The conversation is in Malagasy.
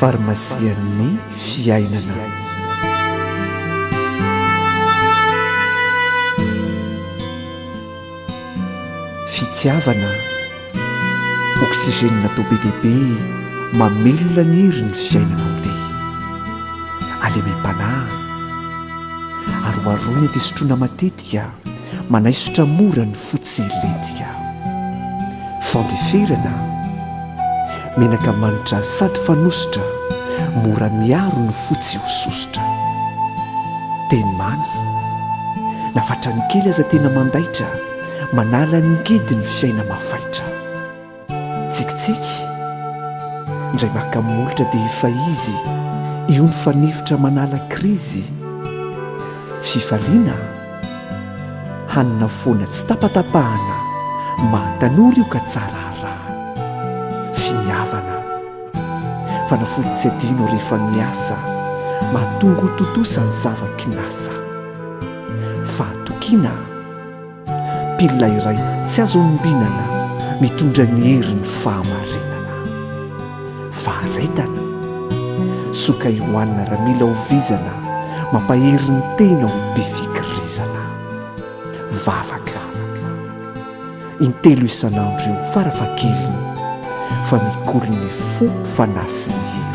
farmasian'ny fiainana. Fitiavana oksizena natao be dehibe mamelona ny hery ny fiainana mandeha alemem-panahy aroarony antesotroana matetika manaisotra mora ny fotseletika fandeferana menaka manitra sady fanositra mora miaro ny fotsy hososotra teny mamy nafatra ny kely aza tena mandaitra manala ny ngidy ny fiaina mafaitra tsikitsiky indray makamolotra dia efa izy io ny fanefitra manala krizy fifaliana hanina foana tsy tapatapahana matanora io ka tsara raha finiavana fanafody tsy adino rehefa miasa mahatonga ho totosany zava-kinasa fahatokiana pilina iray tsy azo ombinana mitondra ny hery ny fahamarinana faharetana soka ioanina raha mila hovizana mampahery ny tena ho be fikirizana vavaka intelo isan'andro io farafakeliny fa mikolo ny fo fanasiny